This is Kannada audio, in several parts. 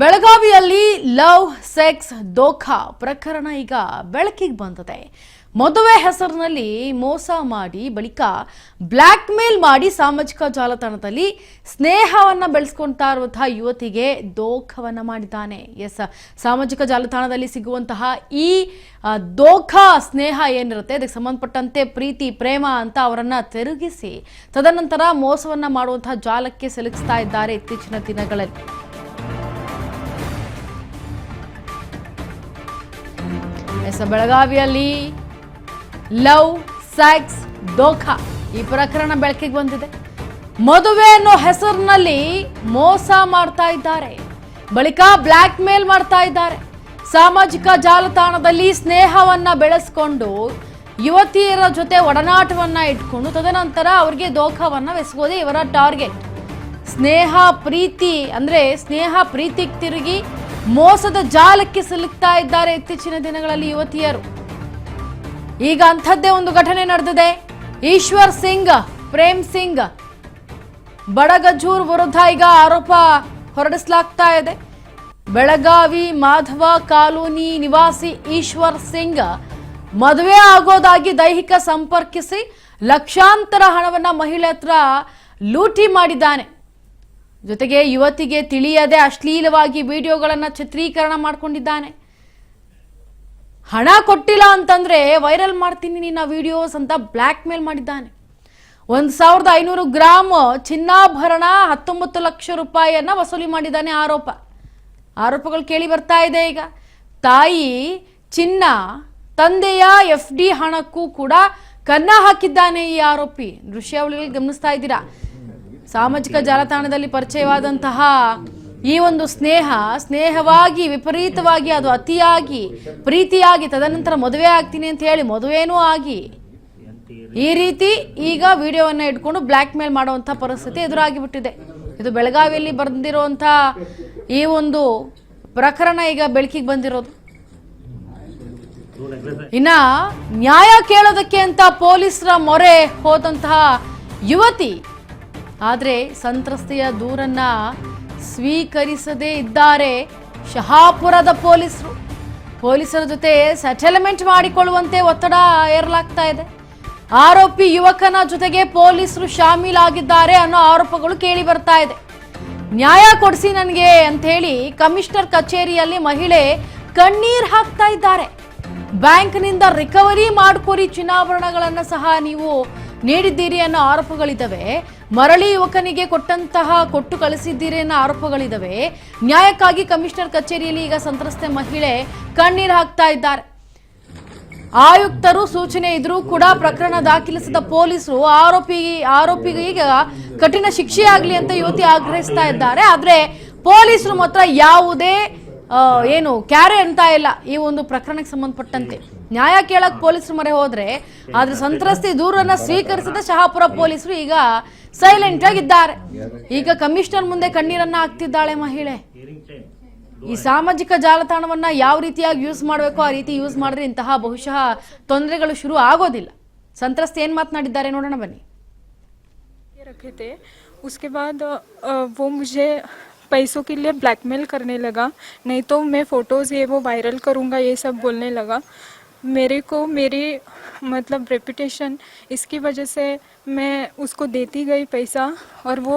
ಬೆಳಗಾವಿಯಲ್ಲಿ ಲವ್ ಸೆಕ್ಸ್ ದೋಖಾ ಪ್ರಕರಣ ಈಗ ಬೆಳಕಿಗೆ ಬಂದಿದೆ. ಮದುವೆ ಹೆಸರಿನಲ್ಲಿ ಮೋಸ ಮಾಡಿ ಬಳಿಕ ಬ್ಲ್ಯಾಕ್ ಮೇಲ್ ಮಾಡಿ ಸಾಮಾಜಿಕ ಜಾಲತಾಣದಲ್ಲಿ ಸ್ನೇಹವನ್ನ ಬೆಳೆಸ್ಕೊಂತಾ ಇರುವಂತಹ ಯುವತಿಗೆ ದೋಖವನ್ನ ಮಾಡಿದ್ದಾನೆ. ಸಾಮಾಜಿಕ ಜಾಲತಾಣದಲ್ಲಿ ಸಿಗುವಂತಹ ಈ ದೋಖಾ ಸ್ನೇಹ ಏನಿರುತ್ತೆ ಅದಕ್ಕೆ ಸಂಬಂಧಪಟ್ಟಂತೆ ಪ್ರೀತಿ ಪ್ರೇಮ ಅಂತ ಅವರನ್ನ ತಿರುಗಿಸಿ ತದನಂತರ ಮೋಸವನ್ನ ಮಾಡುವಂತಹ ಜಾಲಕ್ಕೆ ಸಿಲುಕಿಸ್ತಾ ಇದ್ದಾರೆ ಇತ್ತೀಚಿನ ದಿನಗಳಲ್ಲಿ. ಬೆಳಗಾವಿಯಲ್ಲಿ ಲವ್ ಸೆಕ್ಸ್ ದೋಖಾ ಈ ಪ್ರಕರಣ ಬೆಳಕಿಗೆ ಬಂದಿದೆ. ಮದುವೆ ಅನ್ನೋ ಹೆಸರಿನಲ್ಲಿ ಮೋಸ ಮಾಡ್ತಾ ಇದ್ದಾರೆ, ಬಳಿಕ ಬ್ಲ್ಯಾಕ್ ಮೇಲ್ ಮಾಡ್ತಾ ಇದ್ದಾರೆ. ಸಾಮಾಜಿಕ ಜಾಲತಾಣದಲ್ಲಿ ಸ್ನೇಹವನ್ನ ಬೆಳೆಸ್ಕೊಂಡು ಯುವತಿಯರ ಜೊತೆ ಒಡನಾಟವನ್ನ ಇಟ್ಕೊಂಡು ತದನಂತರ ಅವರಿಗೆ ದೋಖಾವನ್ನ ಎಸಗೋದೇ ಇವರ ಟಾರ್ಗೆಟ್. ಸ್ನೇಹ ಪ್ರೀತಿಗೆ ತಿರುಗಿ ಮೋಸದ ಜಾಲಕ್ಕೆ ಸಿಲುಕ್ತಾ ಇದ್ದಾರೆ ಇತ್ತೀಚಿನ ದಿನಗಳಲ್ಲಿ ಯುವತಿಯರು. ಈಗ ಅಂಥದ್ದೇ ಒಂದು ಘಟನೆ ನಡೆದಿದೆ. ಈಶ್ವರ್ ಸಿಂಗ್ ಪ್ರೇಮ್ ಸಿಂಗ್ ಬಡಗಜೂರ್ ವಿರುದ್ಧ ಈಗ ಆರೋಪ ಹೊರಡಿಸಲಾಗ್ತಾ ಇದೆ. ಬೆಳಗಾವಿ ಮಾಧವ ಕಾಲೋನಿ ನಿವಾಸಿ ಈಶ್ವರ್ ಸಿಂಗ್ ಮದುವೆ ಆಗೋದಾಗಿ ದೈಹಿಕ ಸಂಪರ್ಕಿಸಿ ಲಕ್ಷಾಂತರ ಹಣವನ್ನ ಮಹಿಳೆ ಹತ್ರ ಲೂಟಿ ಮಾಡಿದ್ದಾನೆ. ಜೊತೆಗೆ ಯುವತಿಗೆ ತಿಳಿಯದೆ ಅಶ್ಲೀಲವಾಗಿ ವಿಡಿಯೋಗಳನ್ನ ಚಿತ್ರೀಕರಣ ಮಾಡಿಕೊಂಡಿದ್ದಾನೆ. ಹಣ ಕೊಟ್ಟಿಲ್ಲ ಅಂತಂದ್ರೆ ವೈರಲ್ ಮಾಡ್ತೀನಿ ನಿನ್ನ ವಿಡಿಯೋಸ್ ಅಂತ ಬ್ಲ್ಯಾಕ್ ಮೇಲ್ ಮಾಡಿದ್ದಾನೆ. 1500 ಗ್ರಾಮ್ ಚಿನ್ನಾಭರಣ 19 ಲಕ್ಷ ರೂಪಾಯಿಯನ್ನ ವಸೂಲಿ ಮಾಡಿದ್ದಾನೆ ಆರೋಪಗಳು ಕೇಳಿ ಬರ್ತಾ ಇದೆ. ಈಗ ತಾಯಿ ಚಿನ್ನ, ತಂದೆಯ FD ಹಣಕ್ಕೂ ಕೂಡ ಕನ್ನ ಹಾಕಿದ್ದಾನೆ ಈ ಆರೋಪಿ. ದೃಶ್ಯಾವಳಿಗಳು ಗಮನಿಸ್ತಾ ಇದ್ದೀರಾ. ಸಾಮಾಜಿಕ ಜಾಲತಾಣದಲ್ಲಿ ಪರಿಚಯವಾದಂತಹ ಈ ಒಂದು ಸ್ನೇಹವಾಗಿ ವಿಪರೀತವಾಗಿ ಅದು ಅತಿಯಾಗಿ ಪ್ರೀತಿಯಾಗಿ ತದನಂತರ ಮದುವೆ ಆಗ್ತೀನಿ ಅಂತ ಹೇಳಿ ಮದುವೆನೂ ಆಗಿ ಈ ರೀತಿ ಈಗ ವಿಡಿಯೋವನ್ನ ಇಟ್ಕೊಂಡು ಬ್ಲ್ಯಾಕ್ ಮೇಲ್ ಮಾಡುವಂತ ಪರಿಸ್ಥಿತಿ ಎದುರಾಗಿಬಿಟ್ಟಿದೆ. ಇದು ಬೆಳಗಾವಿಯಲ್ಲಿ ಬಂದಿರುವಂತ ಈ ಒಂದು ಪ್ರಕರಣ ಈಗ ಬೆಳಕಿಗೆ ಬಂದಿರೋದು. ಇನ್ನ ನ್ಯಾಯ ಕೇಳೋದಕ್ಕೆ ಅಂತ ಪೊಲೀಸರ ಮೊರೆ ಹೋದಂತಹ ಯುವತಿ ಆದರೆ ಸಂತ್ರಸ್ತೆಯ ದೂರನ್ನ ಸ್ವೀಕರಿಸದೇ ಇದ್ದಾರೆ ಶಹಾಪುರದ ಪೊಲೀಸರ ಜೊತೆ ಸೆಟಲ್ಮೆಂಟ್ ಮಾಡಿಕೊಳ್ಳುವಂತೆ ಒತ್ತಡ ಏರಲಾಗ್ತಾ ಇದೆ. ಆರೋಪಿ ಯುವಕನ ಜೊತೆಗೆ ಪೊಲೀಸರು ಶಾಮೀಲಾಗಿದ್ದಾರೆ ಅನ್ನೋ ಆರೋಪಗಳು ಕೇಳಿ ಬರ್ತಾ ಇದೆ. ನ್ಯಾಯ ಕೊಡಿಸಿ ನನಗೆ ಅಂತ ಹೇಳಿ ಕಮಿಷನರ್ ಕಚೇರಿಯಲ್ಲಿ ಮಹಿಳೆ ಕಣ್ಣೀರ್ ಹಾಕ್ತಾ ಇದ್ದಾರೆ. ಬ್ಯಾಂಕ್ನಿಂದ ರಿಕವರಿ ಮಾಡ್ಕೋರಿ ಚಿನ್ನಾಭರಣಗಳನ್ನ ಸಹ ನೀವು ನೀಡಿದ್ದೀರಿ ಅನ್ನೋ ಆರೋಪಗಳಿದ್ದಾವೆ. ಮರಳಿ ಯುವಕನಿಗೆ ಕೊಟ್ಟು ಕಳಿಸಿದ್ದೀರಿ ಅನ್ನೋ ಆರೋಪಗಳಿದ್ದಾವೆ. ನ್ಯಾಯಕ್ಕಾಗಿ ಕಮಿಷನರ್ ಕಚೇರಿಯಲ್ಲಿ ಈಗ ಸಂತ್ರಸ್ತೆ ಮಹಿಳೆ ಕಣ್ಣೀರು ಹಾಕ್ತಾ ಇದ್ದಾರೆ. ಆಯುಕ್ತರು ಸೂಚನೆ ಇದ್ರೂ ಕೂಡ ಪ್ರಕರಣ ದಾಖಲಿಸಿದ ಪೊಲೀಸರು ಆರೋಪಿಗೆ ಈಗ ಕಠಿಣ ಶಿಕ್ಷೆಯಾಗಲಿ ಅಂತ ಯುವತಿ ಆಗ್ರಹಿಸ್ತಾ ಇದ್ದಾರೆ. ಆದ್ರೆ ಪೊಲೀಸರು ಮಾತ್ರ ಯಾವುದೇ ಕ್ಯಾರೆ ಅಂತ ಇಲ್ಲ ಈ ಒಂದು ಪ್ರಕರಣಕ್ಕೆ ಸಂಬಂಧಪಟ್ಟಂತೆ. ನ್ಯಾಯ ಕೇಳಕ್ ಪೊಲೀಸರು ಮೊರೆ ಹೋದ್ರೆ ಆದ್ರೆ ಸಂತ್ರಸ್ತೆ ದೂರನ್ನ ಸ್ವೀಕರಿಸಿದ ಶಹಾಪುರ ಪೊಲೀಸರು ಈಗ ಸೈಲೆಂಟ್ ಆಗಿದ್ದಾರೆ. ಈಗ ಕಮಿಷನರ್ ಮುಂದೆ ಕಣ್ಣೀರನ್ನ ಹಾಕ್ತಿದ್ದಾಳೆ ಮಹಿಳೆ. ಈ ಸಾಮಾಜಿಕ ಜಾಲತಾಣವನ್ನ ಯಾವ ರೀತಿಯಾಗಿ ಯೂಸ್ ಮಾಡಬೇಕು ಆ ರೀತಿ ಯೂಸ್ ಮಾಡಿದ್ರೆ ಇಂತಹ ಬಹುಶಃ ತೊಂದರೆಗಳು ಶುರು ಆಗೋದಿಲ್ಲ. ಸಂತ್ರಸ್ತೆ ಏನ್ ಮಾತನಾಡಿದ್ದಾರೆ ನೋಡೋಣ ಬನ್ನಿ. उसके बाद वो मुझे पैसों के लिए ब्लैकमेल करने लगा, नहीं तो मैं फ़ोटोज़ ये वो वायरल करूँगा, ये सब बोलने लगा. मेरे को मेरी मतलब रेपुटेशन इसकी वजह से मैं उसको देती गई पैसा, और वो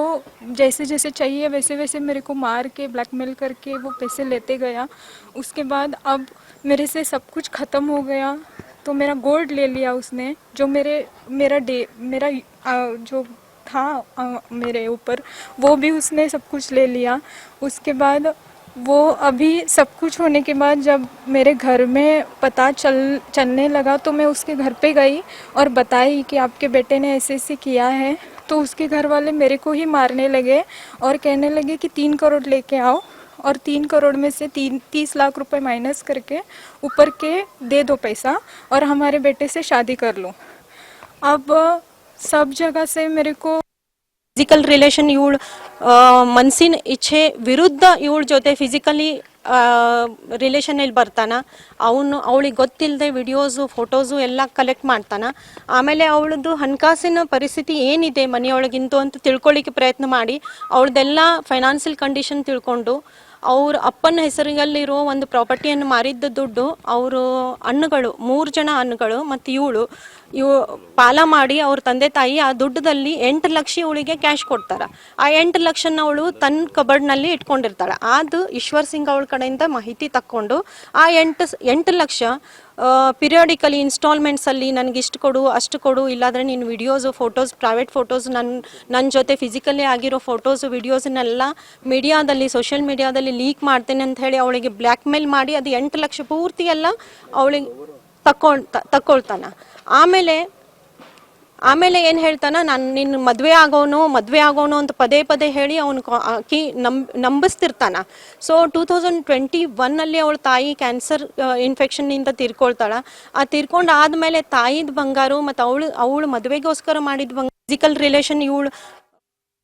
जैसे जैसे चाहिए वैसे वैसे मेरे को मार के ब्लैकमेल करके वो पैसे लेते गया. उसके बाद अब मेरे से सब कुछ ख़त्म हो गया. तो मेरा गोल्ड ले लिया उसने, जो मेरा जो था मेरे ऊपर, वो भी उसने सब कुछ ले लिया. उसके बाद वो अभी सब कुछ होने के बाद जब मेरे घर में पता चलने लगा तो मैं उसके घर पे गई और बताई कि आपके बेटे ने ऐसे किया है. तो उसके घर वाले मेरे को ही मारने लगे और कहने लगे कि 3 करोड़ लेके आओ, और 3 करोड़ में से 30 लाख रुपए माइनस करके ऊपर के दे दो पैसा और हमारे बेटे से शादी कर लो. अब सब जगह से मेरे को ಫಿಸಿಕಲ್ ರಿಲೇಷನ್ ಇವಳು ಮನಸ್ಸಿನ ಇಚ್ಛೆ ವಿರುದ್ಧ ಇವಳ ಜೊತೆ ಫಿಸಿಕಲಿ ರಿಲೇಷನಲ್ಲಿ ಬರ್ತಾನ. ಅವಳಿಗೆ ಗೊತ್ತಿಲ್ಲದೆ ವಿಡಿಯೋಸು ಫೋಟೋಸು ಎಲ್ಲ ಕಲೆಕ್ಟ್ ಮಾಡ್ತಾನ. ಆಮೇಲೆ ಅವಳದ್ದು ಹಣಕಾಸಿನ ಪರಿಸ್ಥಿತಿ ಏನಿದೆ ಮನೆಯೊಳಗಿಂತು ಅಂತ ತಿಳ್ಕೊಳ್ಳಿಕ್ಕೆ ಪ್ರಯತ್ನ ಮಾಡಿ ಅವಳದೆಲ್ಲ ಫೈನಾನ್ಷಿಯಲ್ ಕಂಡೀಷನ್ ತಿಳ್ಕೊಂಡು ಅವ್ರ ಅಪ್ಪನ ಹೆಸರಿನಲ್ಲಿರೋ ಒಂದು ಪ್ರಾಪರ್ಟಿಯನ್ನು ಮಾರಿದ್ದ ದುಡ್ಡು ಅವರು ಅಣ್ಣಗಳು 3 ಜನ ಅಣ್ಣಗಳು ಮತ್ತು ಇವು ಪಾಲ ಮಾಡಿ ಅವ್ರ ತಂದೆ ತಾಯಿ ಆ ದುಡ್ಡದಲ್ಲಿ 8 ಲಕ್ಷ ಇವಳಿಗೆ ಕ್ಯಾಶ್ ಕೊಡ್ತಾರೆ. ಆ 8 ಲಕ್ಷನ ಅವಳು ತನ್ನ ಕಬರ್ಡ್ನಲ್ಲಿ ಇಟ್ಕೊಂಡಿರ್ತಾಳೆ. ಅದು ಈಶ್ವರ್ ಸಿಂಗ್ ಅವಳ ಕಡೆಯಿಂದ ಮಾಹಿತಿ ತಕ್ಕೊಂಡು ಆ 8 ಲಕ್ಷ ಪಿರಿಯಾಡಿಕಲಿ ಇನ್ಸ್ಟಾಲ್ಮೆಂಟ್ಸಲ್ಲಿ ನನಗೆ ಇಷ್ಟು ಕೊಡು ಅಷ್ಟು ಕೊಡು, ಇಲ್ಲಾಂದರೆ ನೀನು ವಿಡಿಯೋಸು ಫೋಟೋಸ್ ಪ್ರೈವೇಟ್ ಫೋಟೋಸ್ ನನ್ನ ಜೊತೆ ಫಿಸಿಕಲಿ ಆಗಿರೋ ಫೋಟೋಸು ವಿಡಿಯೋಸನ್ನೆಲ್ಲ ಮೀಡಿಯಾದಲ್ಲಿ ಸೋಷಿಯಲ್ ಮೀಡಿಯಾದಲ್ಲಿ ಲೀಕ್ ಮಾಡ್ತೇನೆ ಅಂತ ಹೇಳಿ ಅವಳಿಗೆ ಬ್ಲ್ಯಾಕ್ ಮೇಲ್ ಮಾಡಿ ಅದು 8 ಲಕ್ಷ ಪೂರ್ತಿ ಎಲ್ಲ ಅವಳಿಗೆ ತಕ್ಕೊಳ್ತಾನೆ. ಆಮೇಲೆ ಏನು ಹೇಳ್ತಾನ, ನಾನು ನಿನ್ನ ಮದುವೆ ಆಗೋನು ಅಂತ ಪದೇ ಪದೇ ಹೇಳಿ ಅವನು ಆಕಿ ನಂಬಿಸ್ತಿರ್ತಾನ. ಸೊ 2021 ಅವಳ ತಾಯಿ ಕ್ಯಾನ್ಸರ್ ಇನ್ಫೆಕ್ಷನ್ನಿಂದ ತೀರ್ಕೊಳ್ತಾಳೆ. ಆ ತೀರ್ಕೊಂಡು ಆದಮೇಲೆ ತಾಯಿದ ಬಂಗಾರು ಮತ್ತು ಅವಳು ಮದುವೆಗೋಸ್ಕರ ಮಾಡಿದ ಫಿಸಿಕಲ್ ರಿಲೇಷನ್ ಇವಳು